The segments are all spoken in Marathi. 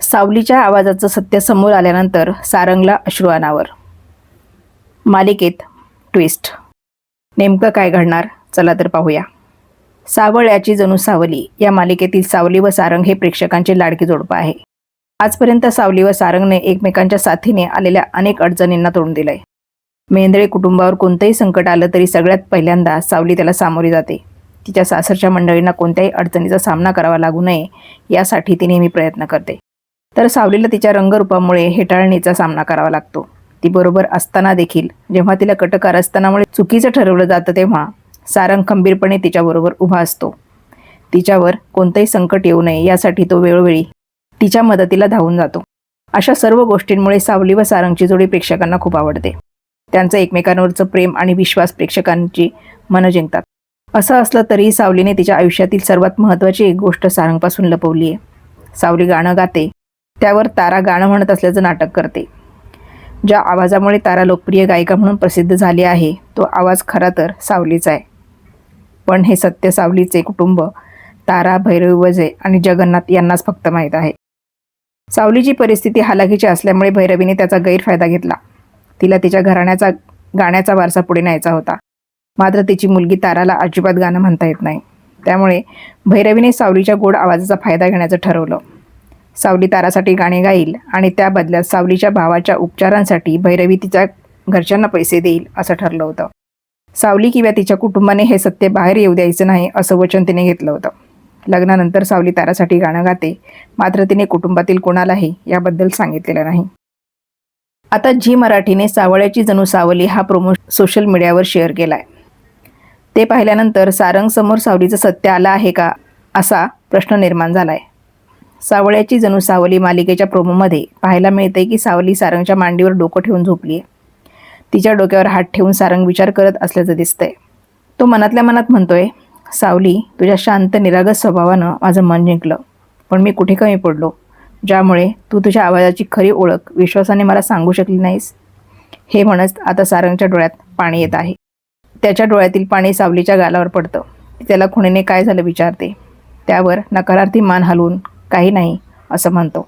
सावलीच्या आवाजाचं सत्य समोर आल्यानंतर सारंगला अश्रू अनावर. मालिकेत ट्विस्ट. नेमकं काय घडणार, चला तर पाहूया. सावळ्याची जणू सावली या मालिकेतील सावली व सारंग हे प्रेक्षकांचे लाडके जोडपं आहे. आजपर्यंत सावली व सारंगने एकमेकांच्या साथीने आलेल्या अनेक अडचणींना तोंड दिलंय. मेंढरे कुटुंबावर कोणतंही संकट आलं तरी सगळ्यात पहिल्यांदा सावली त्याला सामोरी जाते. तिच्या सासरच्या मंडळींना कोणत्याही अडचणीचा सामना करावा लागू नये यासाठी ती नेहमी प्रयत्न करते. तर सावलीला तिच्या रंगरूपामुळे हेटाळणीचा सामना करावा लागतो. ती बरोबर असताना देखील जेव्हा तिला कटकारस्थानामुळे चुकीचं ठरवलं जातं तेव्हा सारंग खंबीरपणे तिच्याबरोबर उभा असतो. तिच्यावर कोणतंही संकट येऊ नये यासाठी तो वेळोवेळी तिच्या मदतीला धावून जातो. अशा सर्व गोष्टींमुळे सावली व सारंगची जोडी प्रेक्षकांना खूप आवडते. त्यांचं एकमेकांवरचं प्रेम आणि विश्वास प्रेक्षकांची मनं जिंकतात. असं असलं तरीही सावलीने तिच्या आयुष्यातील सर्वात महत्त्वाची एक गोष्ट सारंगपासून लपवली आहे. सावली गाणं गाते, त्यावर तारा गाणं म्हणत असल्याचं नाटक करते. ज्या आवाजामुळे तारा लोकप्रिय गायिका म्हणून प्रसिद्ध झाली आहे तो आवाज खरा तर सावलीचा आहे. पण हे सत्य सावलीचे कुटुंब तारा, भैरवी, वजे आणि जगन्नाथ यांनाच फक्त माहीत आहे. सावलीची परिस्थिती हालाखीची असल्यामुळे भैरवीने त्याचा गैरफायदा घेतला. तिला तिच्या घराण्याचा गाण्याचा वारसा पुढे न्यायचा होता. मात्र तिची मुलगी ताराला अजिबात गाणं म्हणता येत नाही. त्यामुळे भैरवीने सावलीच्या गोड आवाजाचा फायदा घेण्याचं ठरवलं. सावली तारासाठी गाणे गाईल आणि त्या बदल्यात सावलीच्या भावाच्या उपचारांसाठी भैरवी तिच्या घरच्यांना पैसे देईल असं ठरलं होतं. सावली किंवा तिच्या कुटुंबाने हे सत्य बाहेर येऊ द्यायचं नाही असं वचन तिने घेतलं होतं. लग्नानंतर सावली तारासाठी गाणं गाते, मात्र तिने कुटुंबातील कोणालाही याबद्दल सांगितलेलं नाही. आता झी मराठीने सावळ्याची जणू सावली हा प्रोमो सोशल मीडियावर शेअर केलाय. ते पाहिल्यानंतर सारंगसमोर सावलीचं सत्य आलं आहे का असा प्रश्न निर्माण झालाय. सावळ्याची जणू सावली मालिकेच्या प्रोमोमध्ये पाहायला मिळते की सावली सारंगच्या मांडीवर डोकं ठेवून झोपली आहे. तिच्या डोक्यावर हात ठेवून सारंग विचार करत असल्याचं दिसतंय. तो मनातल्या मनात म्हणतोय, सावली, तुझ्या शांत निरागस स्वभावानं माझं मन जिंकलं, पण मी कुठे कमी पडलो ज्यामुळे तू तुझ्या आवाजाची खरी ओळख विश्वासाने मला सांगू शकली नाहीस. हे म्हणत आता सारंगच्या डोळ्यात पाणी येत आहे. त्याच्या डोळ्यातील पाणी सावलीच्या गालावर पडतं. त्याला खुणेने काय झालं विचारते. त्यावर नकारार्थी मान हलवून काही नाही असं म्हणतो.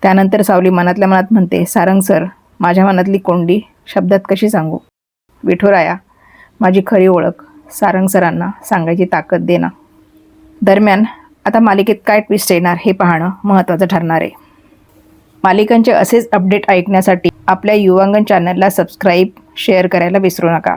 त्यानंतर सावली मनातल्या मनात म्हणते, सारंग सर, माझ्या मनातली कोंडी शब्दात कशी सांगू. विठुराया, माझी खरी ओळख सारंग सरांना सांगायची ताकद दे ना. दरम्यान आता मालिकेत काय ट्विस्ट येणार हे पाहणं महत्त्वाचं ठरणार आहे. मालिकांचे असेच अपडेट ऐकण्यासाठी आपल्या युवांगण चॅनलला सबस्क्राईब, शेअर करायला विसरू नका.